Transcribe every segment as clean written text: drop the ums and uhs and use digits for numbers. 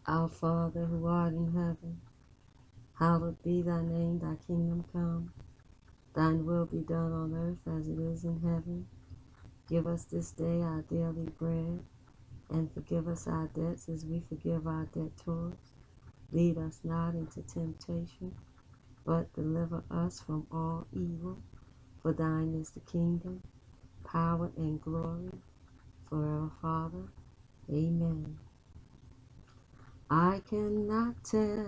Our Father who art in heaven, hallowed be thy name, thy kingdom come. Thine will be done on earth as it is in heaven. Give us this day our daily bread, and forgive us our debts as we forgive our debtors. Lead us not into temptation, but deliver us from all evil. For thine is the kingdom, power, and glory, forever, Father. Amen. I cannot tell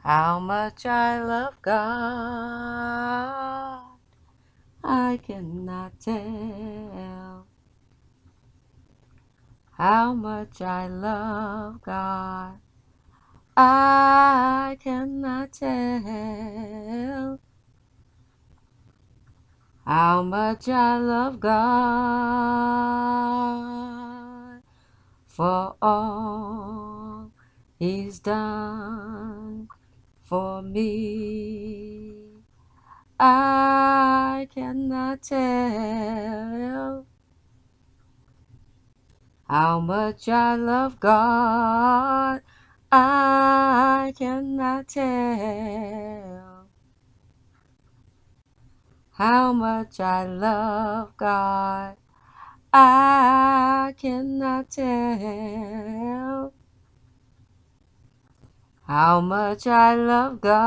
how much I love God. I cannot tell how much I love God. I cannot tell how much I love God for all He's done for me. I cannot tell how much I love God. I cannot tell how much I love God. I cannot tell how much I love God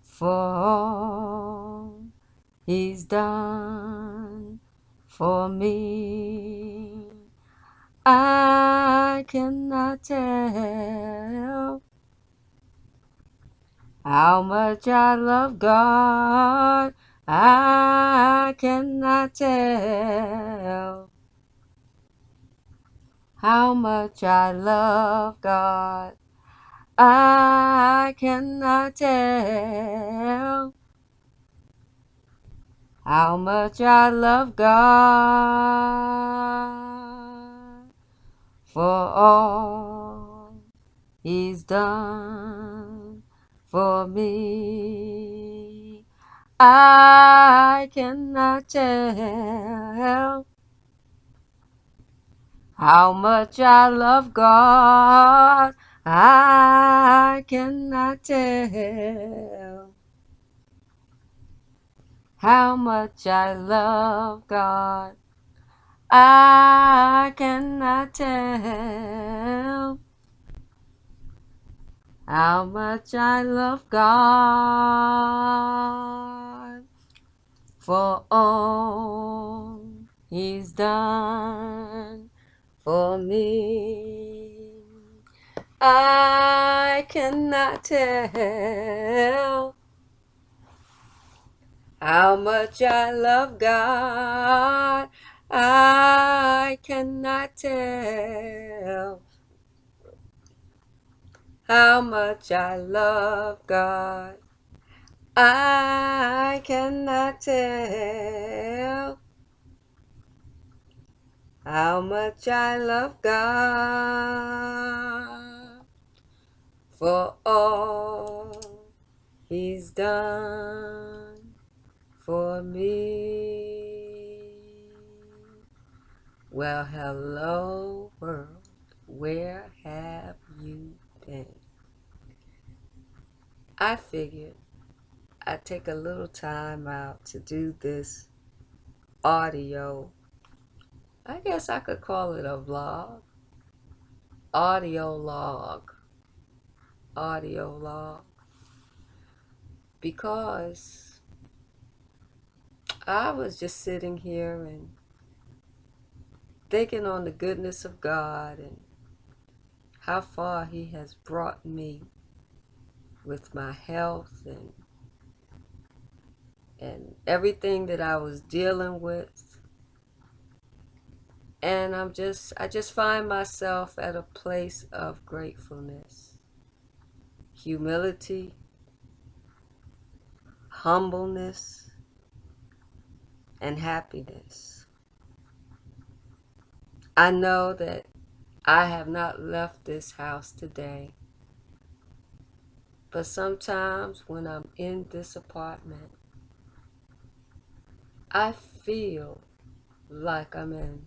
for all He's done for me. I cannot tell how much I love God. I cannot tell how much I love God. I cannot tell how much I love God for all He's done for me. I cannot tell how much I love God. I cannot tell how much I love God. I cannot tell how much I love God for all He's done for me. I cannot tell how much I love God. I cannot tell how much I love God. I cannot tell how much I love God for all He's done for me. Well, hello world, where have you been? I figured I'd take a little time out to do this audio. I guess I could call it a vlog, audio log, because I was just sitting here and thinking on the goodness of God and how far He has brought me with my health and everything that I was dealing with. And I just find myself at a place of gratefulness, humility, humbleness, and happiness. I know that I have not left this house today, but sometimes when I'm in this apartment, I feel like I'm in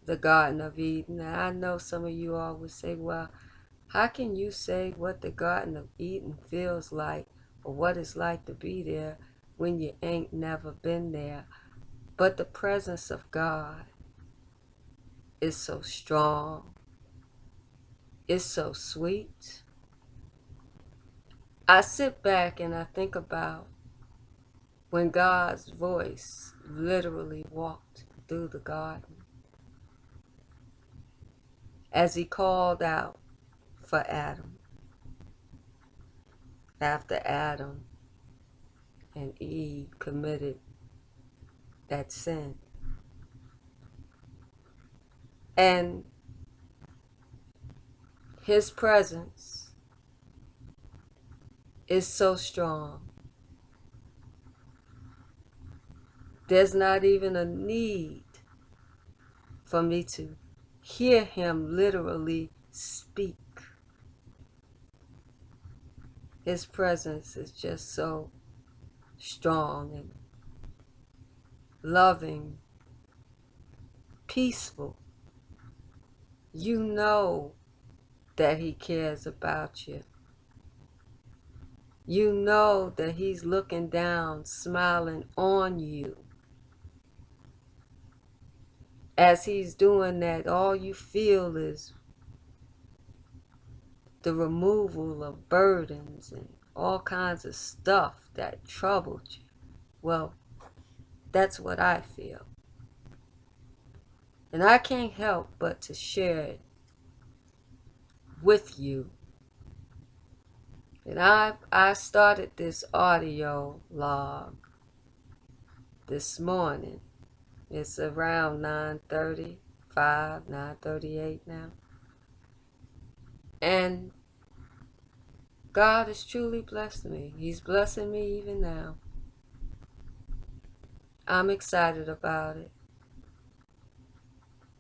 the Garden of Eden. And I know some of you all would say, well, how can you say what the Garden of Eden feels like or what it's like to be there when you ain't never been there? But the presence of God is so strong. It's so sweet. I sit back and I think about when God's voice literally walked through the garden as he called out for Adam after Adam and Eve committed that sin. And his presence is so strong. There's not even a need for me to hear him literally speak. His presence is just so strong and loving, peaceful. You know that he cares about you. You know that he's looking down, smiling on you. As he's doing that, all you feel is the removal of burdens and all kinds of stuff that troubled you. Well, that's what I feel. And I can't help but to share it with you. And I started this audio log this morning. It's around 9:35, 9:38 now. And God has truly blessed me. He's blessing me even now. I'm excited about it.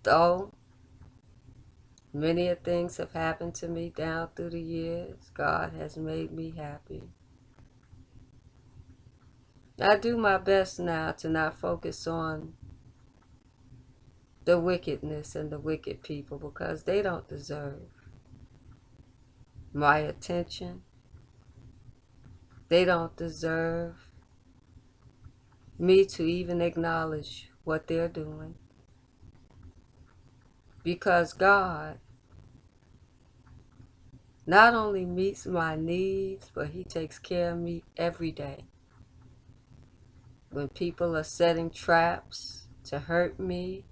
Though many things have happened to me down through the years, God has made me happy. I do my best now to not focus on the wickedness and the wicked people because they don't deserve my attention. They don't deserve me to even acknowledge what they're doing. Because God not only meets my needs, but he takes care of me every day. When people are setting traps to hurt me,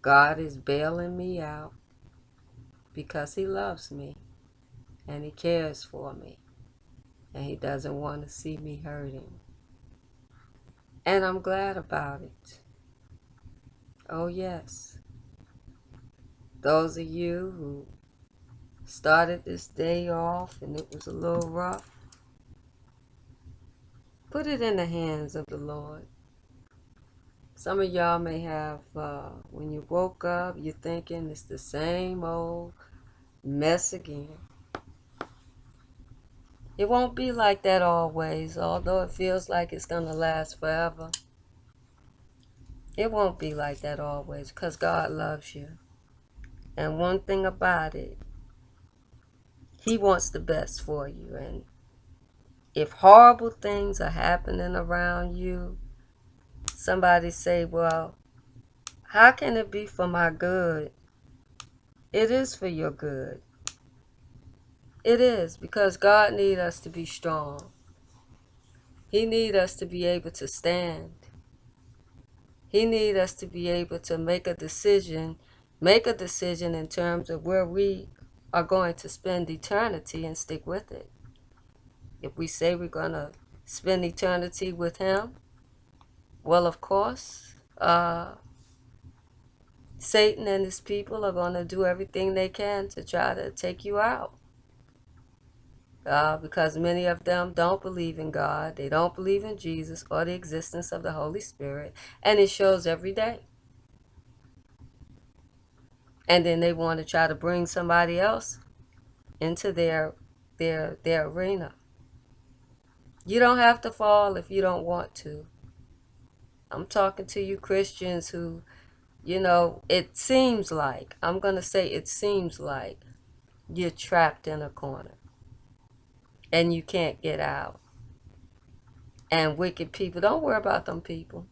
God is bailing me out because he loves me and he cares for me and he doesn't want to see me hurting. And I'm glad about it. Oh yes. Those of you who started this day off and it was a little rough, put it in the hands of the Lord. Some of y'all may have, when you woke up, you're thinking it's the same old mess again. It won't be like that always, although it feels like it's going to last forever. It won't be like that always because God loves you. And one thing about it, he wants the best for you. And if horrible things are happening around you, somebody say, well, how can it be for my good? It is for your good. It is, because God needs us to be strong. He needs us to be able to stand. He needs us to be able to make a decision in terms of where we are going to spend eternity and stick with it. If we say we're going to spend eternity with him, well, of course, Satan and his people are going to do everything they can to try to take you out. Because many of them don't believe in God, they don't believe in Jesus or the existence of the Holy Spirit, and it shows every day. And then they want to try to bring somebody else into their arena. You don't have to fall if you don't want to. I'm talking to you Christians who, it seems like, I'm going to say it seems like you're trapped in a corner and you can't get out. And wicked people, don't worry about them people.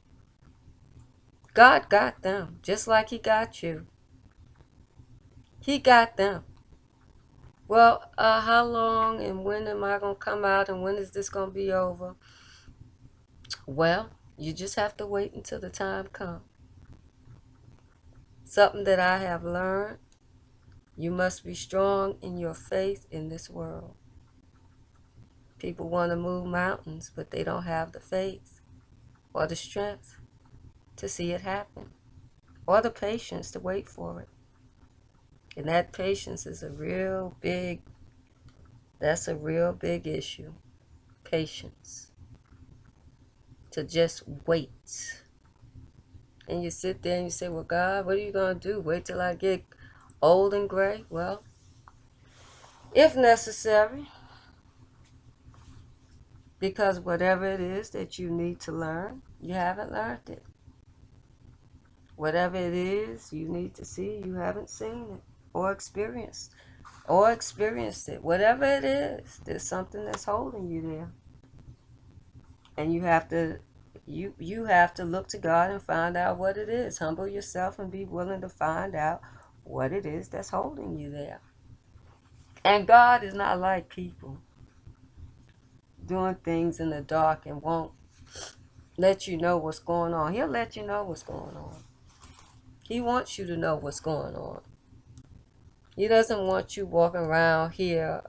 God got them, just like he got you. He got them. Well, how long and when am I going to come out and when is this going to be over? Well, you just have to wait until the time comes. Something that I have learned, you must be strong in your faith in this world. People want to move mountains, but they don't have the faith or the strength to see it happen or the patience to wait for it. And that patience is that's a real big issue. Patience. To just wait. And you sit there and you say, well, God, what are you going to do? Wait till I get old and gray? Well, if necessary. Because whatever it is that you need to learn, you haven't learned it. Whatever it is you need to see, you haven't seen it or experienced it. Whatever it is, there's something that's holding you there. And you have to look to God and find out what it is. Humble yourself and be willing to find out what it is that's holding you there. And God is not like people doing things in the dark and won't let you know what's going on. He'll let you know what's going on. He wants you to know what's going on. He doesn't want you walking around here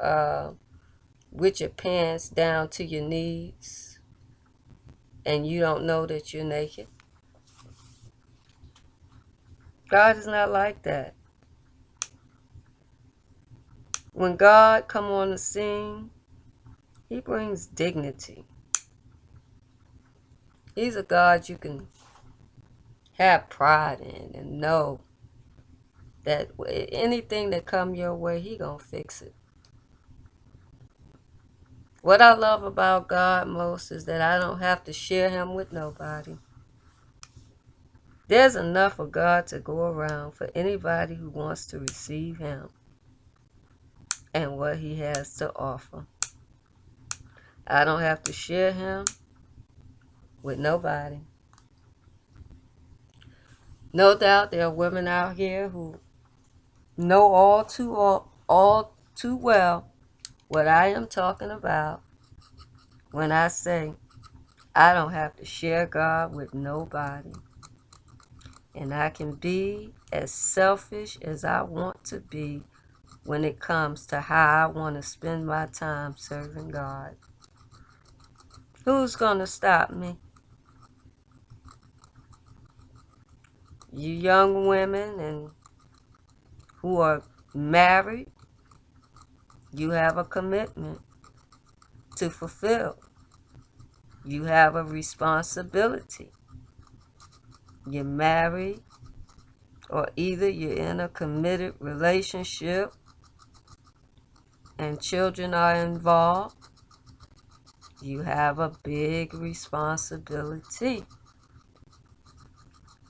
with your pants down to your knees and you don't know that you're naked. God is not like that. When God come on the scene, he brings dignity. He's a God you can have pride in and know that anything that come your way, he gonna fix it. What I love about God most is that I don't have to share him with nobody. There's enough of God to go around for anybody who wants to receive him and what he has to offer. I don't have to share him with nobody. No doubt there are women out here who know all too well what I am talking about when I say I don't have to share God with nobody. And I can be as selfish as I want to be when it comes to how I want to spend my time serving God. Who's going to stop me? You young women and who are married, you have a commitment to fulfill. You have a responsibility. You're married, or either you're in a committed relationship and children are involved. You have a big responsibility.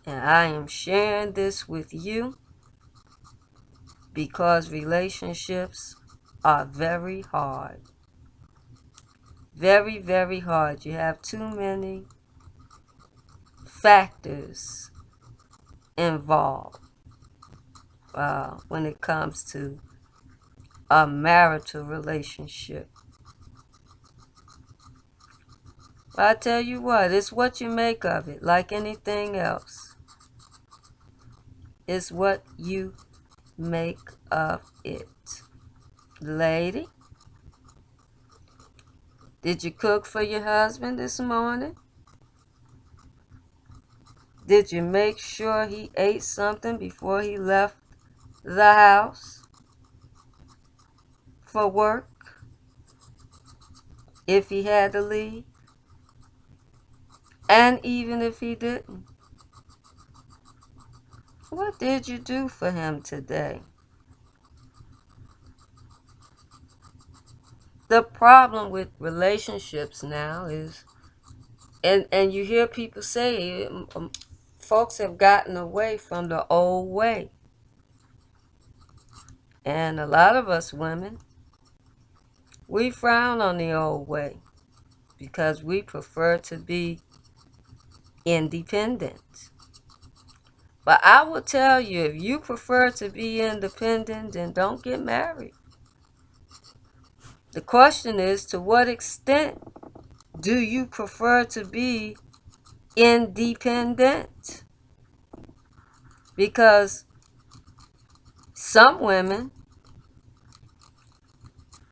And I am sharing this with you because relationships are very hard. Very, very hard. You have too many factors involved when it comes to a marital relationship. But I tell you what, it's what you make of it, like anything else. It's what you make of it. Lady, did you cook for your husband this morning? Did you make sure he ate something before he left the house for work? If he had to leave? And even if he didn't? What did you do for him today? The problem with relationships now is And you hear people say, folks have gotten away from the old way. And a lot of us women, we frown on the old way because we prefer to be independent. But I will tell you, if you prefer to be independent, then don't get married. The question is, to what extent do you prefer to be independent? Because some women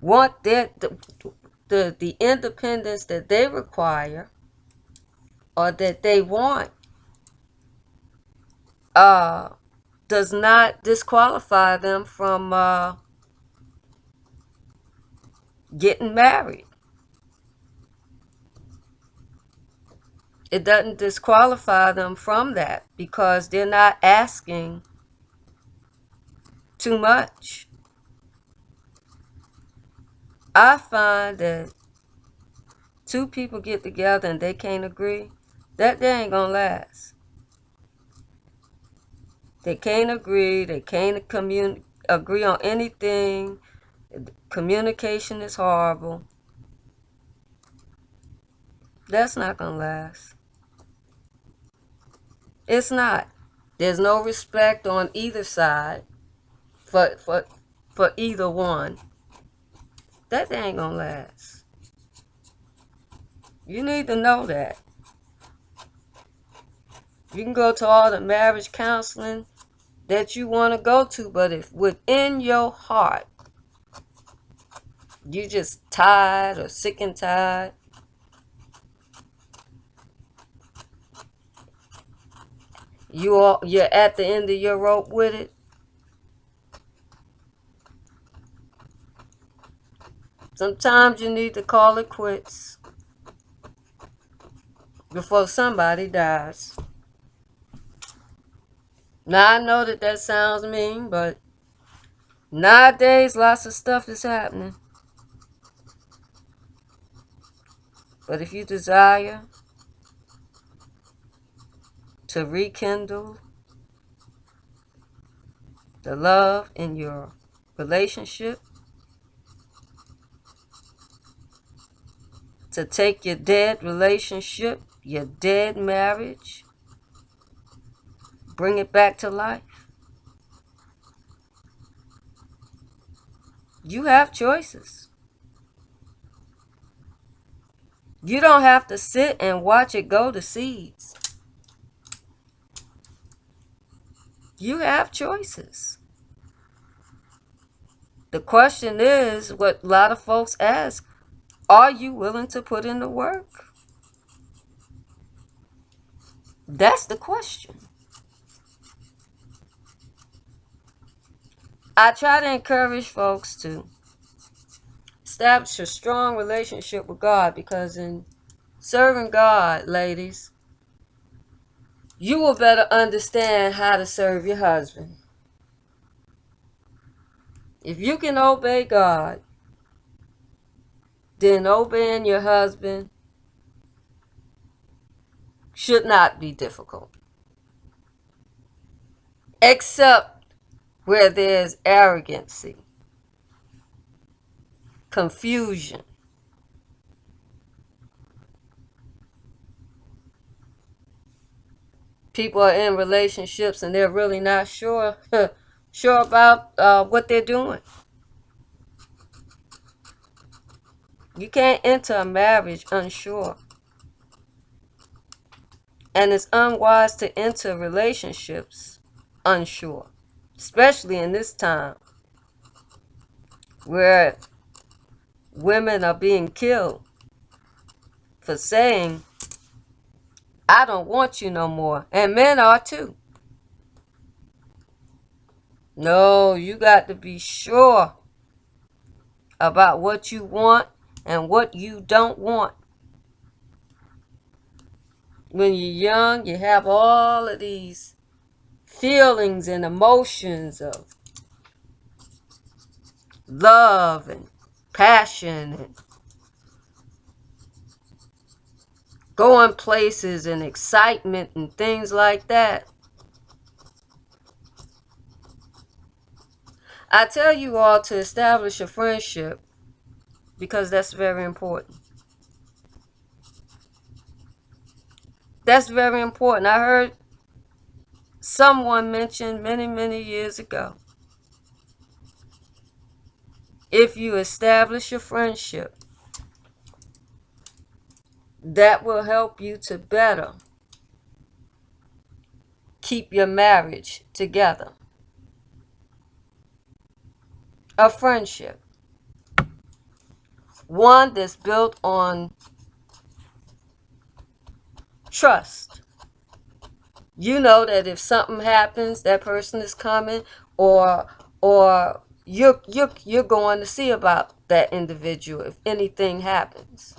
want the independence that they require or that they want does not disqualify them from getting married. It doesn't disqualify them from that because they're not asking too much. I find that two people get together and they can't agree, that they ain't gonna last. They can't agree, they can't agree on anything. Communication is horrible. That's not gonna last. It's not. There's no respect on either side for either one. That ain't gonna last. You need to know that. You can go to all the marriage counseling that you want to go to, but if within your heart you just tired or sick and tired, you're at the end of your rope with it, sometimes you need to call it quits before somebody dies. Now I know that sounds mean, but nowadays lots of stuff is happening. But if you desire to rekindle the love in your relationship, to take your dead relationship, your dead marriage, bring it back to life, you have choices. You don't have to sit and watch it go to seeds. You have choices. The question is, what a lot of folks ask, are you willing to put in the work? That's the question. I try to encourage folks to establish a strong relationship with God, because in serving God, ladies, you will better understand how to serve your husband. If you can obey God, then obeying your husband should not be difficult. Except where there's arrogancy, confusion. People are in relationships and they're really not sure about what they're doing. You can't enter a marriage unsure. And it's unwise to enter relationships unsure, especially in this time where women are being killed for saying, I don't want you no more. And men are too. No, you got to be sure about what you want and what you don't want. When you're young, you have all of these feelings and emotions of love and passion and going places and excitement and things like that. I tell you all to establish a friendship because that's very important. That's very important. I heard someone mention many, many years ago, if you establish a friendship, that will help you to better keep your marriage together. A friendship. One that's built on trust. You know that if something happens, that person is coming, or you're going to see about that individual if anything happens.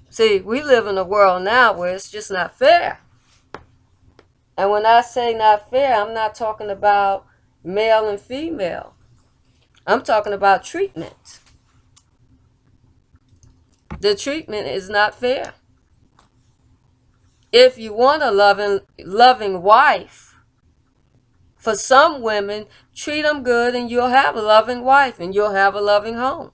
See, we live in a world now where it's just not fair. And when I say not fair, I'm not talking about male and female. I'm talking about treatment. The treatment is not fair. If you want a loving wife, for some women, treat them good and you'll have a loving wife and you'll have a loving home.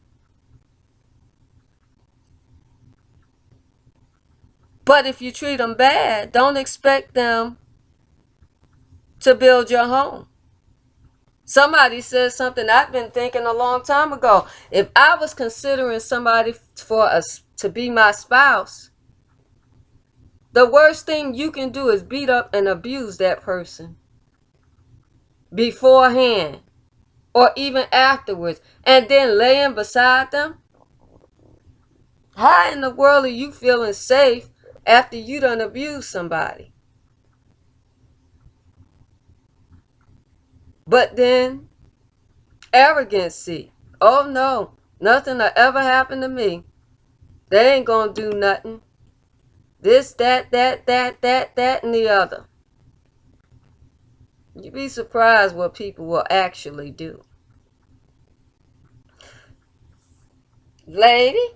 But if you treat them bad, don't expect them to build your home. Somebody said something I've been thinking a long time ago. If I was considering somebody for us to be my spouse, the worst thing you can do is beat up and abuse that person beforehand or even afterwards, and then laying beside them. How in the world are you feeling safe after you done abused somebody? But then arrogancy. Oh no, nothing will ever happen to me. They ain't gonna do nothing. This, that, and the other. You'd be surprised what people will actually do. Lady,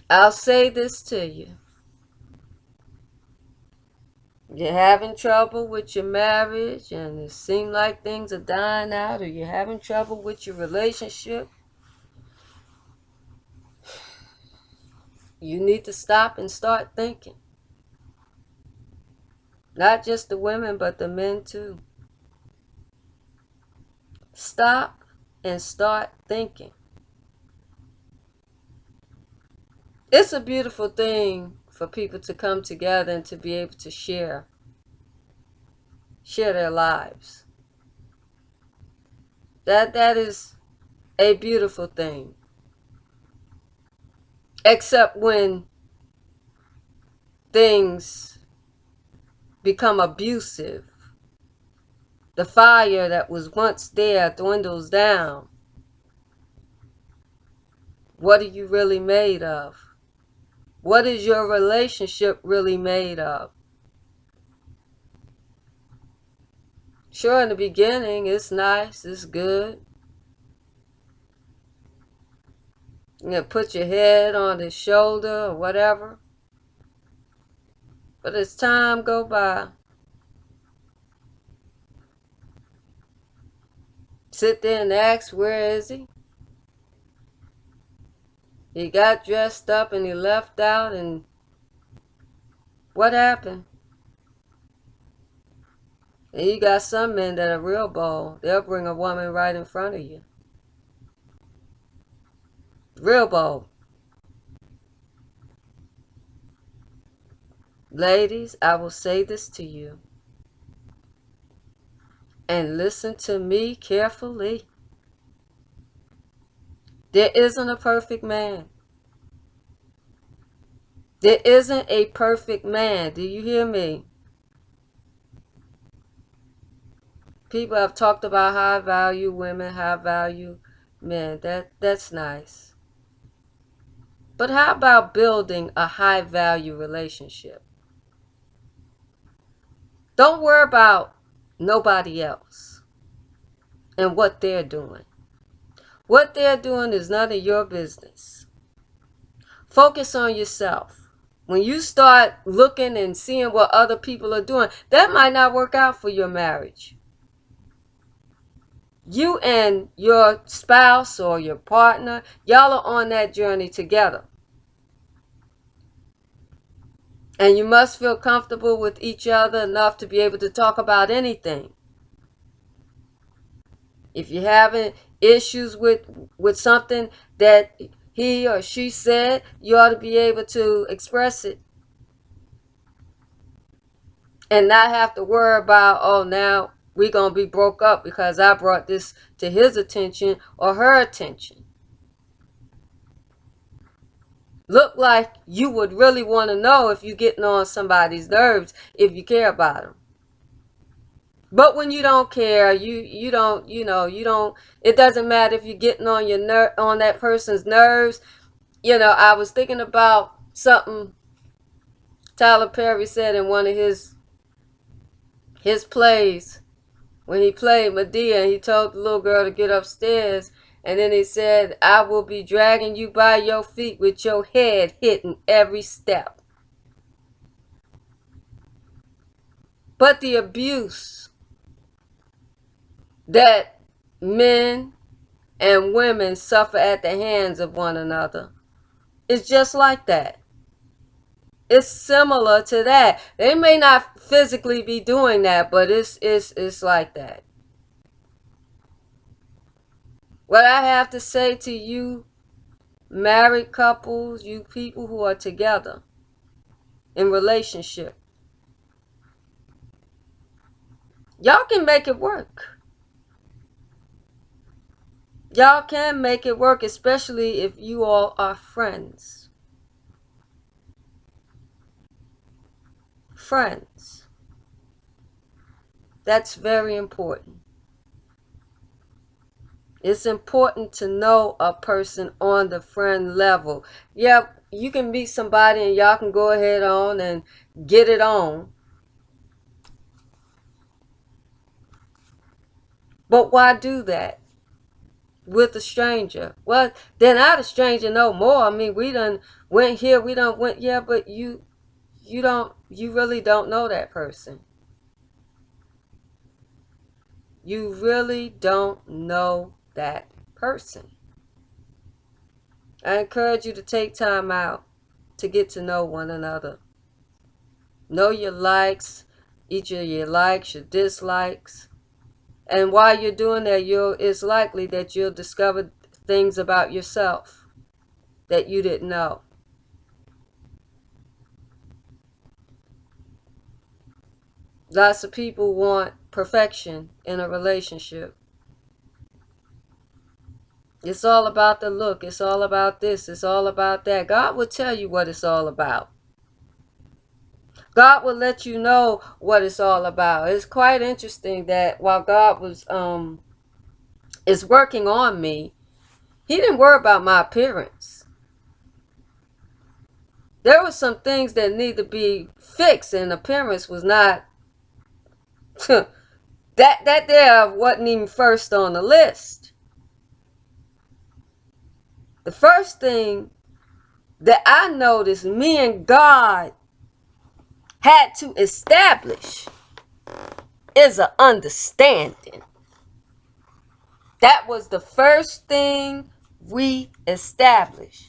I'll say this to you. You're having trouble with your marriage and it seems like things are dying out, or you're having trouble with your relationship, you need to stop and start thinking. Not just the women, but the men too. Stop and start thinking. It's a beautiful thing for people to come together and to be able to share their lives. That is a beautiful thing. Except when things become abusive. The fire that was once there dwindles down. What are you really made of? What is your relationship really made of? Sure, in the beginning, it's nice, it's good. You put your head on his shoulder or whatever. But as time go by, sit there and ask, where is he? He got dressed up and he left out, and what happened? And you got some men that are real bold. They'll bring a woman right in front of you. Real bold. Ladies, I will say this to you. And listen to me carefully. There isn't a perfect man. There isn't a perfect man. Do you hear me? People have talked about high value women, high value men. That's nice. But how about building a high value relationship? Don't worry about nobody else and what they're doing. What they're doing is none of your business. Focus on yourself. When you start looking and seeing what other people are doing, that might not work out for your marriage. You and your spouse or your partner, y'all are on that journey together. And you must feel comfortable with each other enough to be able to talk about anything. If you're having issues with something that he or she said, you ought to be able to express it. And not have to worry about, oh, now we're going to be broke up because I brought this to his attention or her attention. Look like you would really want to know if you're getting on somebody's nerves, if you care about them. But when you don't care, you don't, it doesn't matter if you're getting on on that person's nerves. I was thinking about something Tyler Perry said in one of his plays when he played Medea, and he told the little girl to get upstairs, and then he said, I will be dragging you by your feet with your head hitting every step. But the abuse that men and women suffer at the hands of one another is just like that. It's similar to that. They may not physically be doing that, but it's like that. What I have to say to you married couples, you people who are together in relationship, y'all can make it work. Y'all can make it work, especially if you all are friends. Friends. That's very important. It's important to know a person on the friend level. Yeah, you can meet somebody and y'all can go ahead on and get it on. But why do that with a stranger? Well, they're not a stranger no more. I mean, we done went here, we done went, yeah, but you really don't know that person. You really don't know that person. I encourage you to take time out to get to know one another. Know your likes, each of your likes, your dislikes. And while you're doing that, it's likely that you'll discover things about yourself that you didn't know. Lots of people want perfection in a relationship. It's all about the look. It's all about this. It's all about that. God will tell you what it's all about. God will let you know what it's all about. It's quite interesting that while God is working on me, He didn't worry about my appearance. There were some things that need to be fixed, and appearance was not that there wasn't even first on the list. The first thing that I noticed me and God had to establish is an understanding. That was the first thing we established.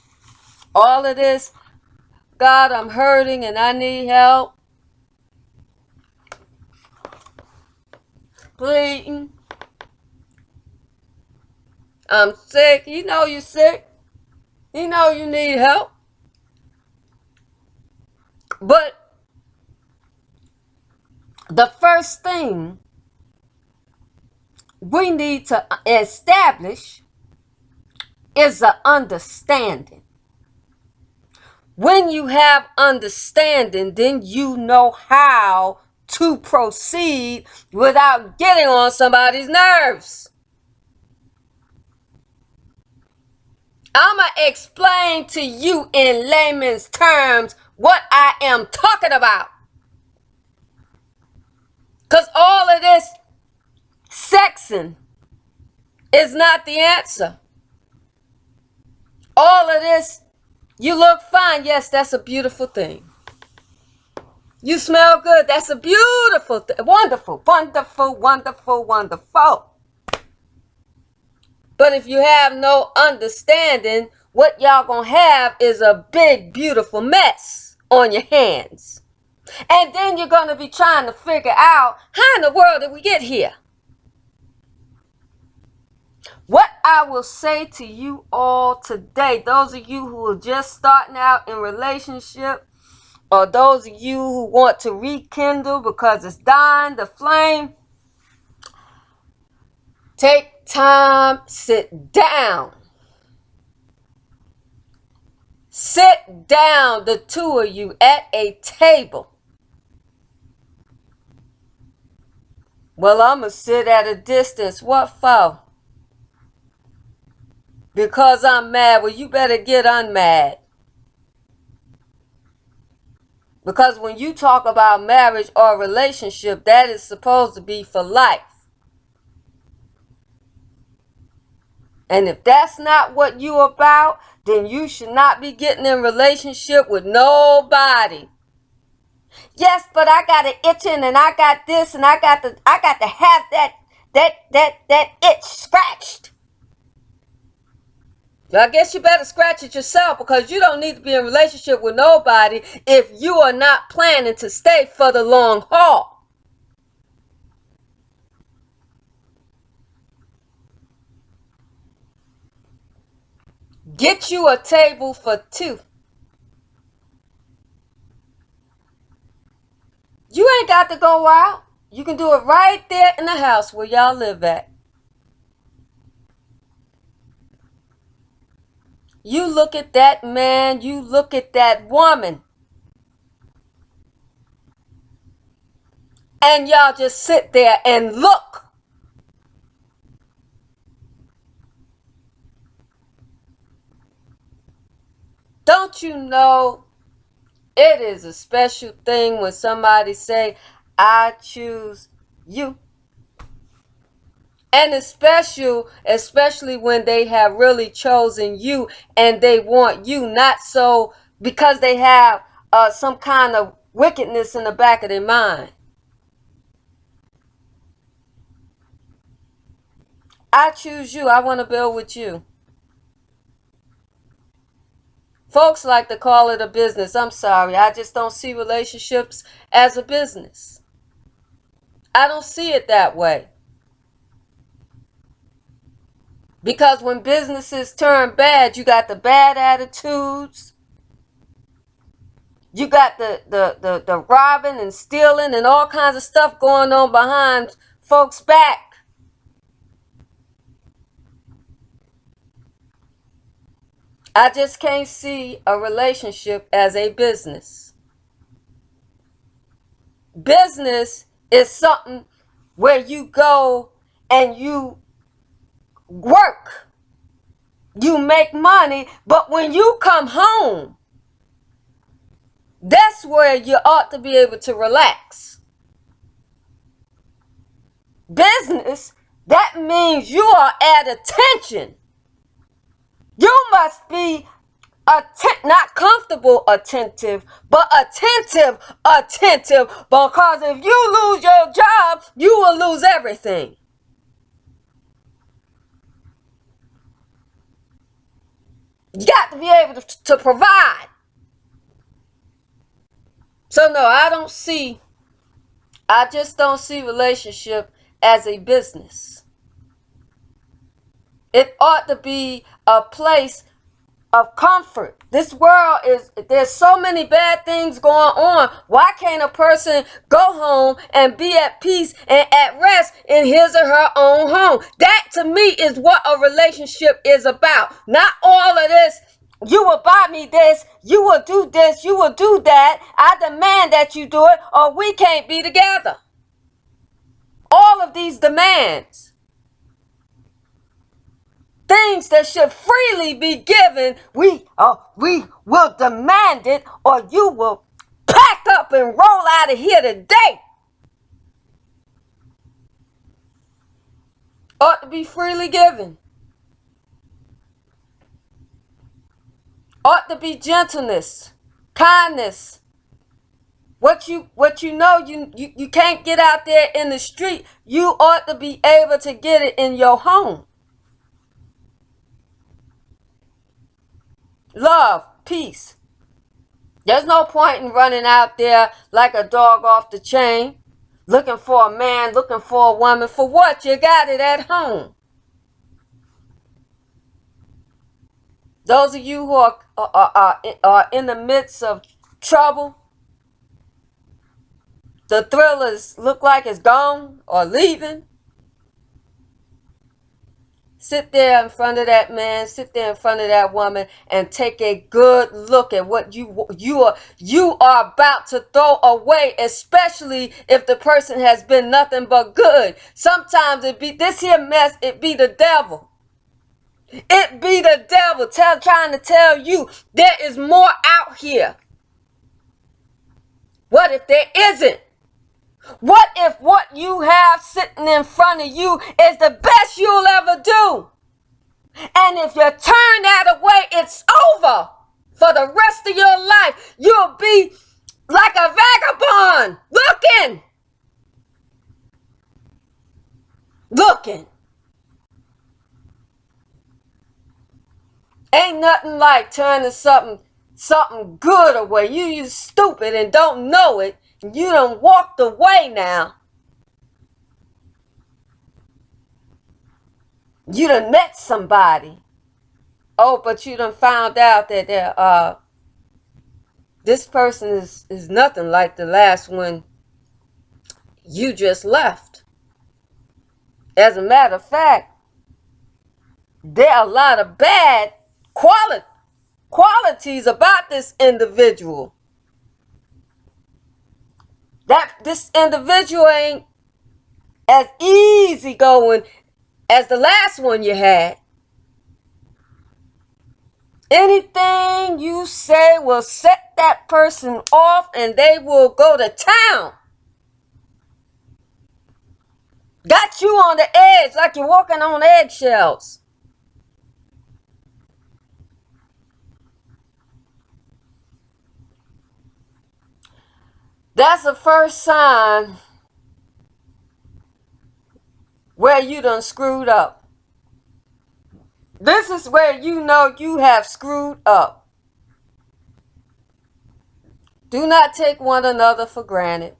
All of this, God, I'm hurting and I need help. Bleeding. I'm sick. You know you're sick. You know you need help. But the first thing we need to establish is an understanding. When you have understanding, then you know how to proceed without getting on somebody's nerves. I'm going to explain to you in layman's terms what I am talking about. Because all of this sexing is not the answer. All of this You look fine. Yes, that's a beautiful thing. You smell good. That's a beautiful thing. Wonderful, wonderful, wonderful, wonderful. But if you have no understanding, what y'all gonna have is a big, beautiful mess on your hands. And then you're gonna be trying to figure out how in the world did we get here? What I will say to you all today, those of you who are just starting out in relationship, or those of you who want to rekindle because it's dying, the flame, take time, sit down. Sit down, the two of you, at a table. Well, I'm going to sit at a distance. What for? Because I'm mad. Well, you better get unmad. Because when you talk about marriage or relationship, that is supposed to be for life. And if that's not what you about, then you should not be getting in relationship with nobody. Yes, but I got an itching and I got this and I got to have that itch scratched. I guess you better scratch it yourself, because you don't need to be in a relationship with nobody if you are not planning to stay for the long haul. Get you a table for two. You ain't got to go out. You can do it right there in the house where y'all live at. You look at that man, you look at that woman, and y'all just sit there and look. Don't you know it is a special thing when somebody say, I choose you? And it's special, especially when they have really chosen you and they want you, not so because they have some kind of wickedness in the back of their mind. I choose you. I want to build with you. Folks like to call it a business. I'm sorry. I just don't see relationships as a business. I don't see it that way. Because when businesses turn bad, you got the bad attitudes. You got the robbing and stealing and all kinds of stuff going on behind folks' back. I just can't see a relationship as a business. Business is something where you go and you work. You make money, but when you come home, that's where you ought to be able to relax. Business, that means you are at attention. You must be not comfortable attentive, but attentive, because if you lose your job, you will lose everything. You got to be able to provide. So no, I just don't see relationship as a business. It ought to be a place of comfort. This world there's so many bad things going on. Why can't a person go home and be at peace and at rest in his or her own home? That to me is what a relationship is about. Not all of this, you will buy me this, you will do this, you will do that. I demand that you do it or we can't be together. All of these demands. Things that should freely be given, we will demand it, or you will pack up and roll out of here today. Ought to be freely given. Ought to be gentleness, kindness. What you know you can't get out there in the street, you ought to be able to get it in your home. Love, peace. There's no point in running out there like a dog off the chain, looking for a man, looking for a woman. For what? You got it at home. Those of you who are in the midst of trouble, the thrillers look like it's gone or leaving. Sit there in front of that man, sit there in front of that woman, and take a good look at what you are about to throw away, especially if the person has been nothing but good. Sometimes it be this here mess, it be the devil. It be the devil trying to tell you there is more out here. What if there isn't? What if what you have sitting in front of you is the best you'll ever do? And if you turn that away, it's over. For the rest of your life, you'll be like a vagabond, looking. Ain't nothing like turning something good away. You stupid and don't know it. You done walked away now. You done met somebody. Oh, but you done found out that this person is nothing like the last one you just left. As a matter of fact, there are a lot of bad qualities about this individual. That this individual ain't as easygoing as the last one you had. Anything you say will set that person off and they will go to town. Got you on the edge like you're walking on eggshells. That's the first sign where you done screwed up. This is where you know you have screwed up. Do not take one another for granted.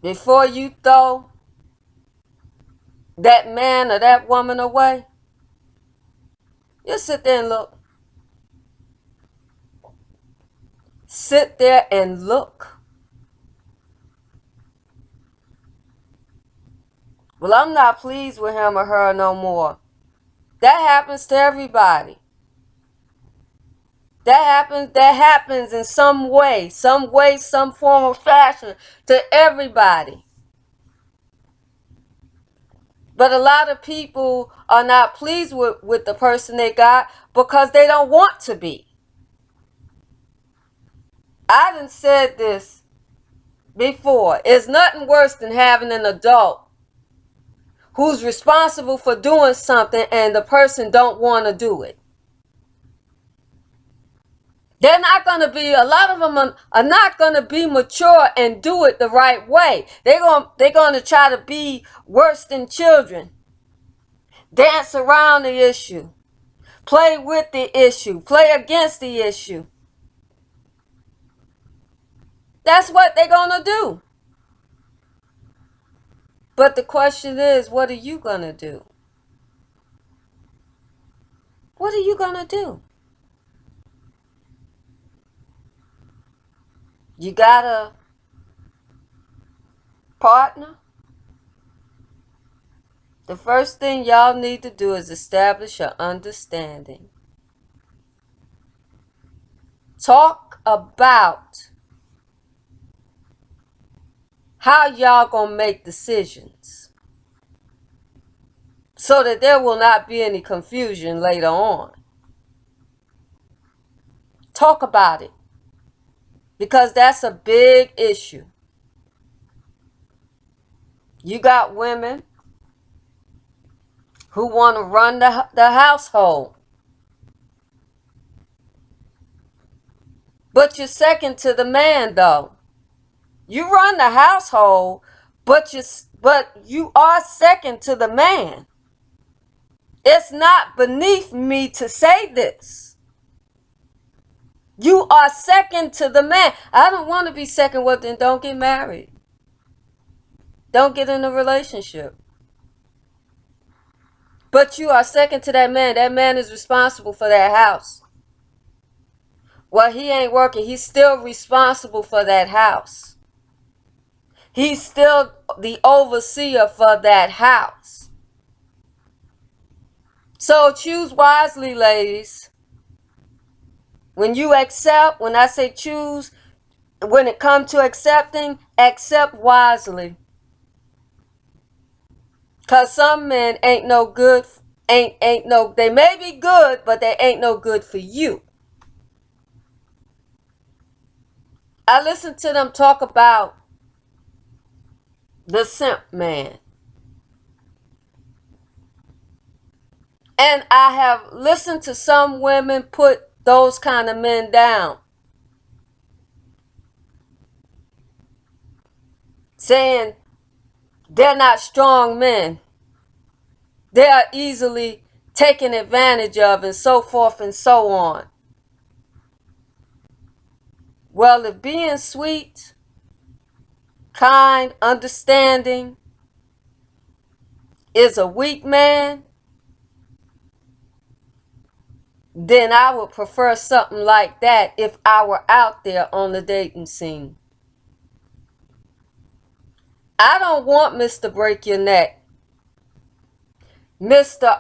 Before you throw that man or that woman away, you sit there and look. Sit there and look. Well, I'm not pleased with him or her no more. That happens to everybody. That happens in some way, some form or fashion to everybody. But a lot of people are not pleased with the person they got because they don't want to be. I done said this before. It's nothing worse than having an adult who's responsible for doing something and the person don't want to do it. They're not going to be, a lot of them are not going to be mature and do it the right way. They're going to try to be worse than children. Dance around the issue. Play with the issue. Play against the issue. That's what they're going to do. But the question is, what are you going to do? What are you going to do? You got a partner? The first thing y'all need to do is establish an understanding. Talk about how y'all gonna make decisions so that there will not be any confusion later on. Talk about it, because that's a big issue. You got women who want to run the household. But you're second to the man, though. You run the household, but you are second to the man. It's not beneath me to say this. You are second to the man. I don't want to be second. Well, then don't get married. Don't get in a relationship. But you are second to that man. That man is responsible for that house. Well, he ain't working. He's still responsible for that house. He's still the overseer for that house. So choose wisely, ladies. When you accept, when I say choose, when it comes to accepting, accept wisely. Cause some men ain't no good, they may be good, but they ain't no good for you. I listen to them talk about the simp man. And I have listened to some women put those kind of men down, saying they're not strong men. They are easily taken advantage of, and so forth and so on. Well, if being sweet, kind, understanding is a weak man, then I would prefer something like that if I were out there on the dating scene. I don't want Mr. Break Your Neck. Mr.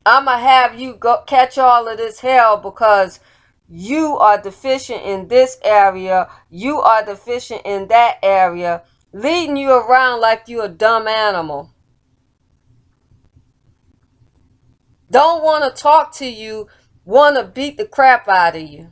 I'ma have you go catch all of this hell because you are deficient in this area, you are deficient in that area, leading you around like you a dumb animal. Don't want to talk to you, want to beat the crap out of you.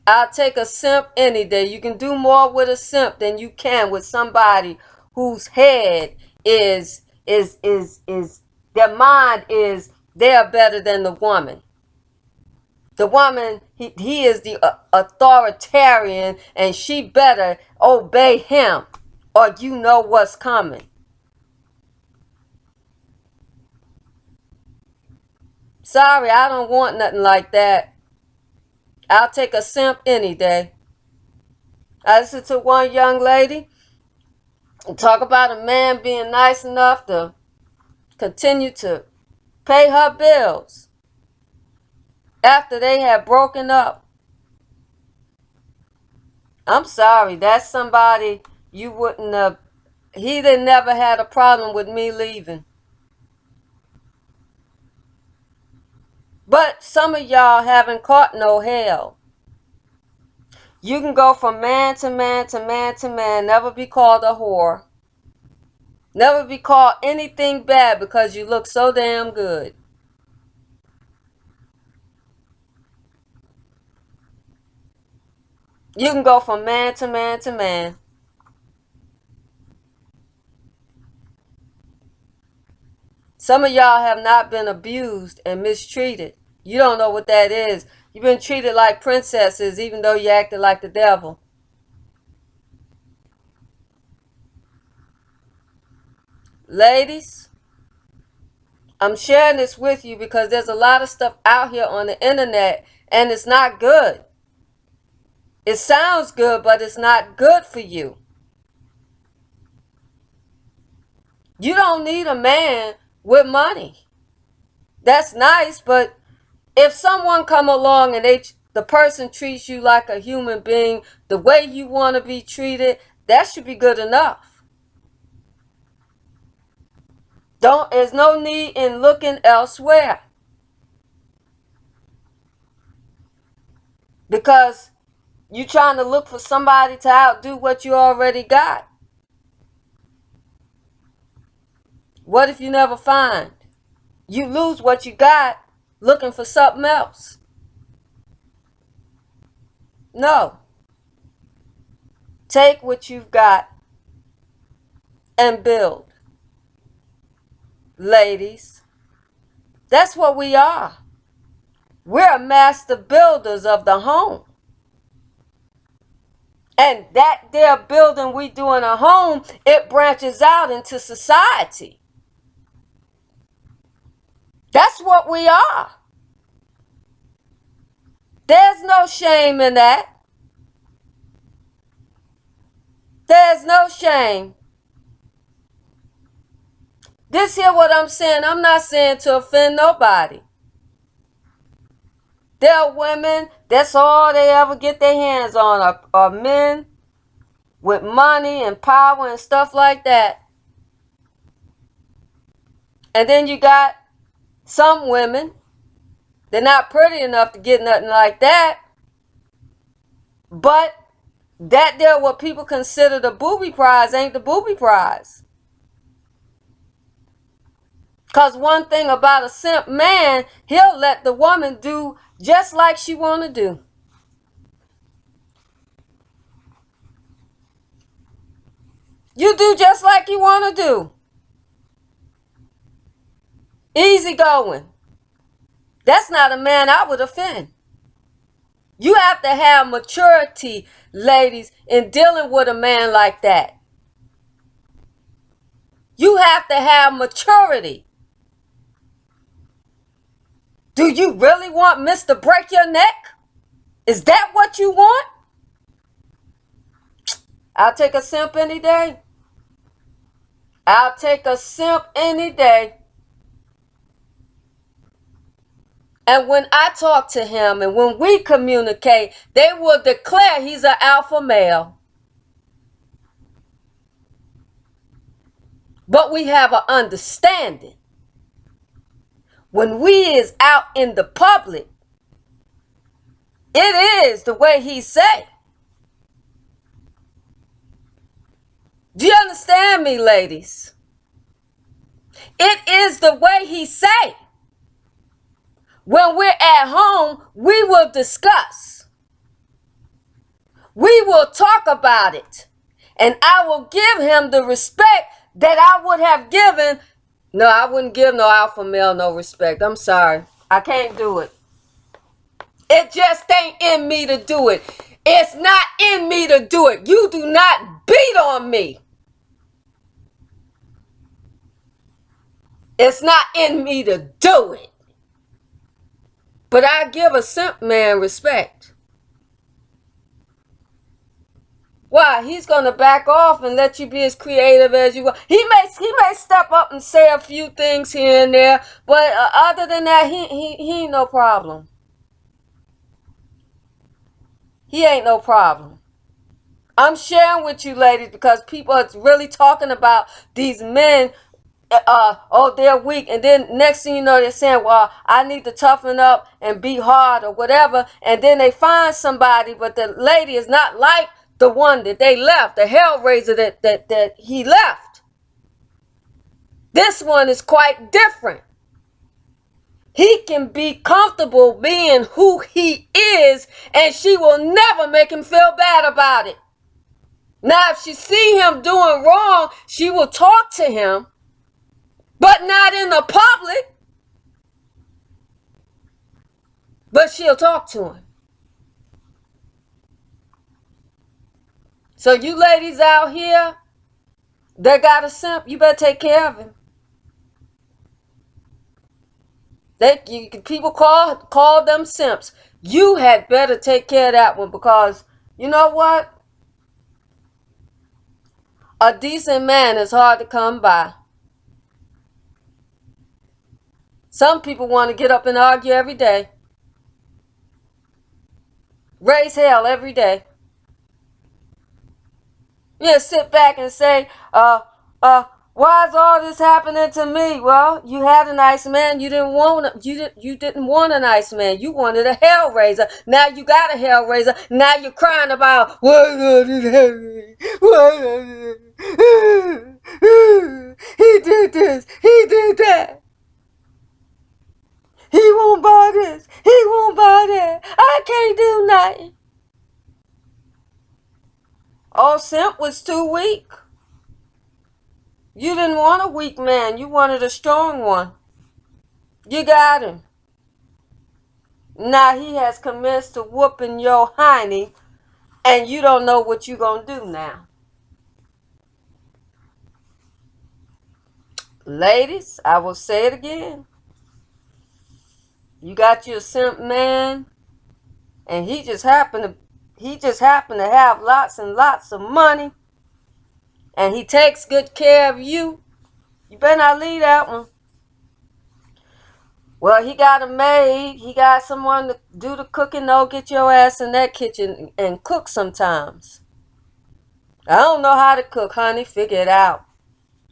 I'll take a simp any day. You can do more with a simp than you can with somebody whose head is their mind is they're better than the woman. The woman, he is the authoritarian, and she better obey him or you know what's coming. Sorry, I don't want nothing like that. I'll take a simp any day. I listened to one young lady talk about a man being nice enough to continue to pay her bills after they had broken up. I'm sorry, that's somebody you wouldn't have. He didn't never had a problem with me leaving. But some of y'all haven't caught no hell. You can go from man to man to man to man, never be called a whore. Never be called anything bad because you look so damn good. You can go from man to man to man. Some of y'all have not been abused and mistreated. You don't know what that is. You've been treated like princesses even though you acted like the devil. Ladies, I'm sharing this with you because there's a lot of stuff out here on the internet and it's not good. It sounds good, but it's not good for you. You don't need a man with money. That's nice, but if someone come along and the person treats you like a human being, the way you want to be treated, that should be good enough. There's no need in looking elsewhere. Because you're trying to look for somebody to outdo what you already got. What if you never find? You lose what you got looking for something else. No. Take what you've got and build. ladies. That's what we are. We're master builders of the home. And that there building we do in a home, it branches out into society. That's what we are. There's no shame in that. There's no shame. This here what I'm saying, I'm not saying to offend nobody. There are women, that's all they ever get their hands on, are men with money and power and stuff like that. And then you got some women, they're not pretty enough to get nothing like that. But that there what people consider the booby prize ain't the booby prize. Because one thing about a simp man, he'll let the woman do just like she want to do. You do just like you want to do. Easy going. That's not a man I would offend. You have to have maturity, ladies, in dealing with a man like that. You have to have maturity. Do you really want Mr. Break Your Neck? Is that what you want? I'll take a simp any day. I'll take a simp any day. And when I talk to him and when we communicate, they will declare he's an alpha male. But we have an understanding. When we is out in the public, it is the way he say. Do you understand me, ladies? It is the way he say. When we're at home, we will discuss. We will talk about it. And I will give him the respect that I would have given. No, I wouldn't give no alpha male no respect. I'm sorry. I can't do it. It just ain't in me to do it. It's not in me to do it. You do not beat on me. It's not in me to do it. But I give a simp man respect. Why? He's going to back off and let you be as creative as you want. He may step up and say a few things here and there, but other than that, he ain't no problem. He ain't no problem. I'm sharing with you, ladies, because people are really talking about these men. Oh, they're weak. And then next thing you know, they're saying, well, I need to toughen up and be hard or whatever. And then they find somebody, but the lady is not like the one that they left, the hellraiser that he left. This one is quite different. He can be comfortable being who he is, and she will never make him feel bad about it. Now, if she see him doing wrong, she will talk to him, but not in the public. But she'll talk to him. So you ladies out here that got a simp, you better take care of him. People call them simps. You had better take care of that one, because you know what? A decent man is hard to come by. Some people want to get up and argue every day. Raise hell every day. Yeah, sit back and say, why is all this happening to me? Well, you had a nice man. You didn't want a nice man. You wanted a hellraiser. Now you got a hellraiser. Now you're crying about why did it happen? He did this. He did that. He won't buy this. He won't buy that. I can't do nothing. Oh, simp was too weak. You didn't want a weak man. You wanted a strong one. You got him. Now he has commenced to whooping your hiney, and you don't know what you're going to do now. Ladies, I will say it again. You got your simp man, and he just happened to have lots and lots of money, and he takes good care of you. You better not leave that one. Well, he got a maid. He got someone to do the cooking. No, get your ass in that kitchen and cook sometimes. I don't know how to cook, honey. Figure it out.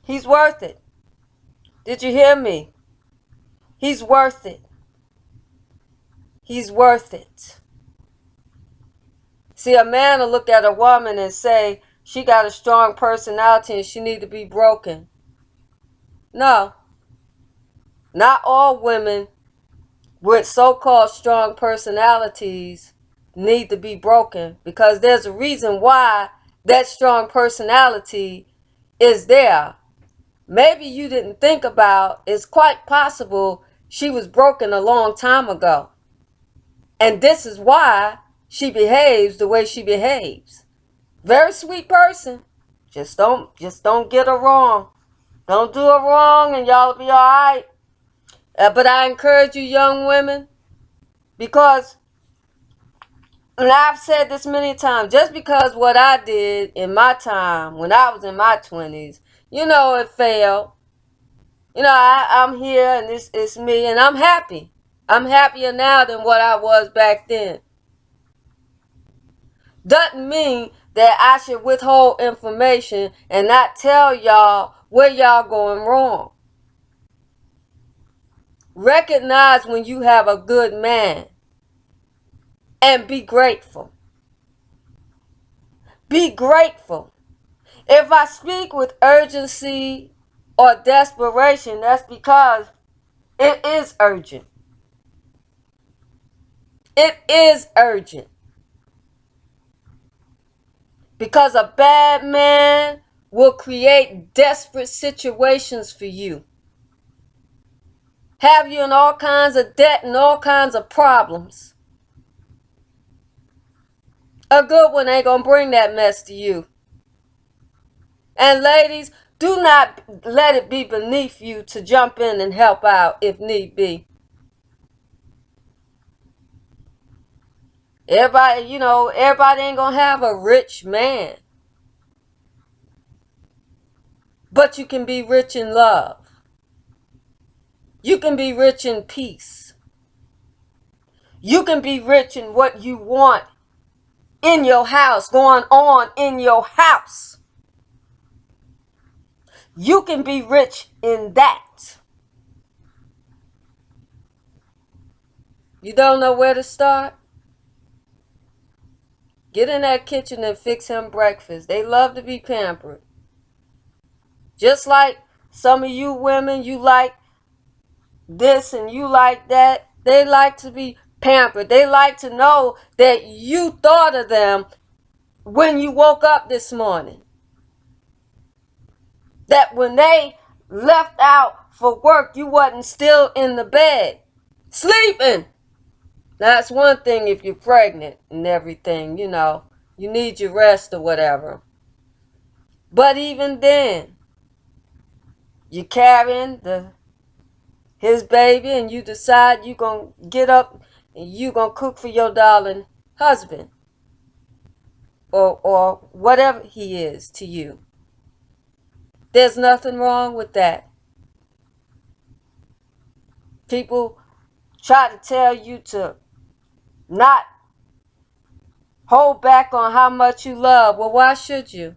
He's worth it. Did you hear me? He's worth it. He's worth it. See, a man will look at a woman and say she got a strong personality and she need to be broken. No. Not all women with so-called strong personalities need to be broken, because there's a reason why that strong personality is there. Maybe you didn't think about, it's quite possible she was broken a long time ago. And this is why she behaves the way she behaves. Very sweet person. Just don't get her wrong. Don't do her wrong and y'all will be all right. But I encourage you young women, because, and I've said this many times, just because what I did in my time when I was in my 20s, it failed. I'm here and it's me and I'm happy. I'm happier now than what I was back then. Doesn't mean that I should withhold information and not tell y'all where y'all going wrong. Recognize when you have a good man and be grateful. Be grateful. If I speak with urgency or desperation, that's because it is urgent. It is urgent. Because a bad man will create desperate situations for you. Have you in all kinds of debt and all kinds of problems. A good one ain't gonna bring that mess to you. And ladies, do not let it be beneath you to jump in and help out if need be. Everybody ain't gonna have a rich man. But you can be rich in love. You can be rich in peace. You can be rich in what you want in your house, going on in your house. You can be rich in that. You don't know where to start? Get in that kitchen and fix him breakfast. They love to be pampered. Just like some of you women, you like this and you like that. They like to be pampered. They like to know that you thought of them when you woke up this morning. That when they left out for work, you wasn't still in the bed, sleeping. That's one thing if you're pregnant and everything, you need your rest or whatever. But even then, you're carrying his baby and you decide you're going to get up and you're going to cook for your darling husband or whatever he is to you. There's nothing wrong with that. People try to tell you to not hold back on how much you love. Well, why should you?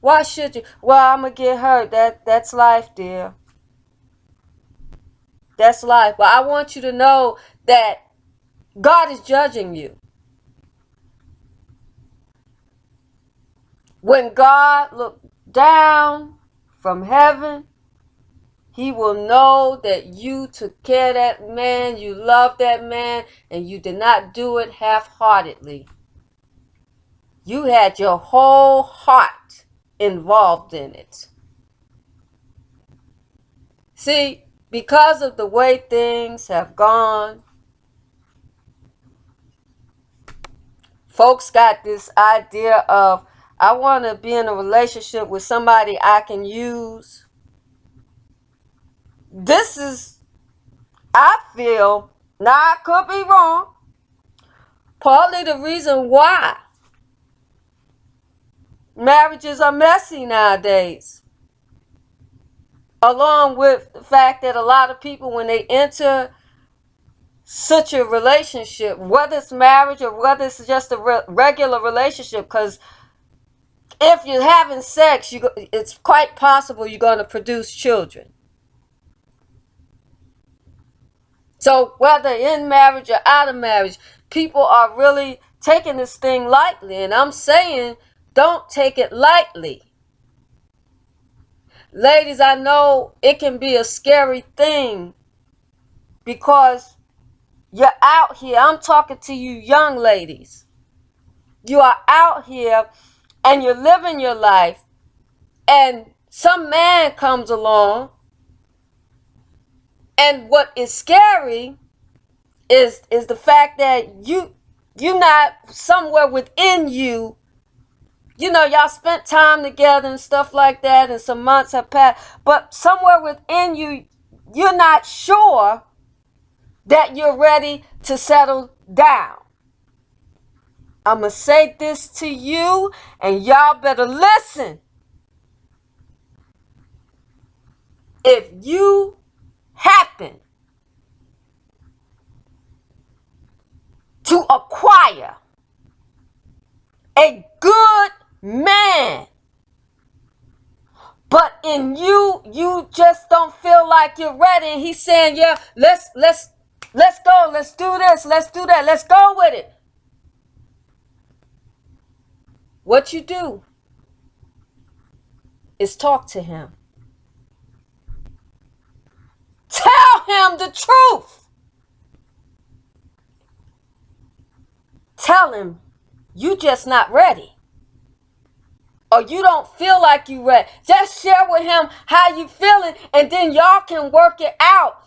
Why should you? Well, I'm going to get hurt. That's life, dear. That's life. But I want you to know that God is judging you. When God looked down from heaven, He will know that you took care of that man, you loved that man, and you did not do it half-heartedly. You had your whole heart involved in it. See, because of the way things have gone, folks got this idea of, I want to be in a relationship with somebody I can use. This is, I feel, now I could be wrong, partly the reason why marriages are messy nowadays. Along with the fact that a lot of people, when they enter such a relationship, whether it's marriage or whether it's just a regular relationship, because if you're having sex, it's quite possible you're going to produce children. So whether in marriage or out of marriage, people are really taking this thing lightly. And I'm saying, don't take it lightly. Ladies, I know it can be a scary thing because you're out here. I'm talking to you young ladies. You are out here and you're living your life, and some man comes along, and what is scary is the fact that you're not somewhere within you. You know, y'all spent time together and stuff like that, and some months have passed, but somewhere within you, you're not sure that you're ready to settle down. I'm going to say this to you, and y'all better listen. If you happen to acquire a good man, but in you just don't feel like you're ready, and he's saying, yeah, let's go, let's do this, let's do that, let's go with it. What you do is talk to him. Tell him the truth. Tell him you just not ready, or you don't feel like you ready. Just share with him how you feeling, and then y'all can work it out.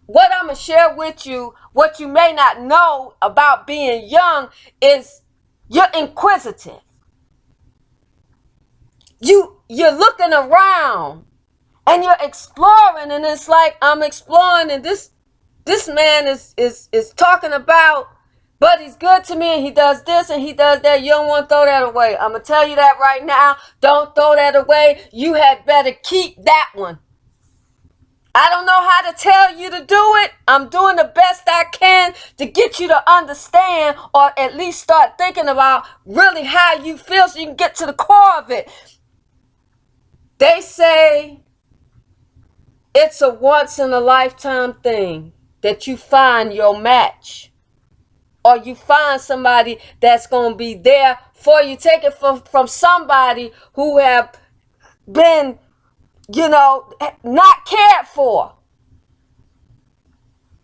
What I'm going to share with you, what you may not know about being young, is you're inquisitive. You're looking around and you're exploring, and it's like, I'm exploring, and this man is talking about, but he's good to me, and he does this and he does that. You don't want to throw that away. I'm going to tell you that right now. Don't throw that away. You had better keep that one. I don't know how to tell you to do it. I'm doing the best I can to get you to understand, or at least start thinking about really how you feel, so you can get to the core of it. They say it's a once-in-a-lifetime thing that you find your match, or you find somebody that's going to be there for you. Take it from somebody who have been, not cared for.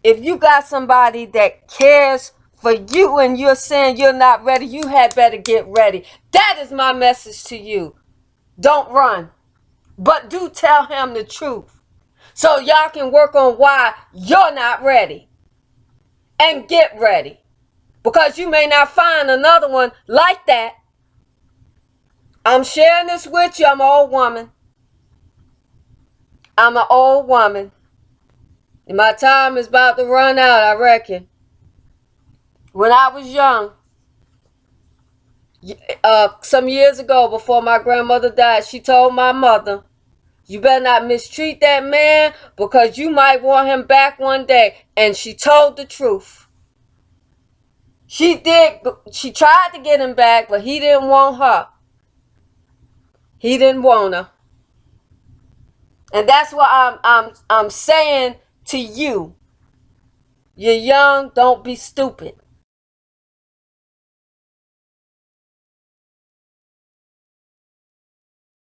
If you got somebody that cares for you and you're saying you're not ready, you had better get ready. That is my message to you. Don't run, but do tell him the truth, so y'all can work on why you're not ready and get ready, because you may not find another one like that. I'm sharing this with you. I'm an old woman. And my time is about to run out, I reckon. When I was young, some years ago, before my grandmother died, she told my mother, you better not mistreat that man, because you might want him back one day. And she told the truth. She tried to get him back, but he didn't want her. He didn't want her. And that's what I'm saying to you. You're young, don't be stupid.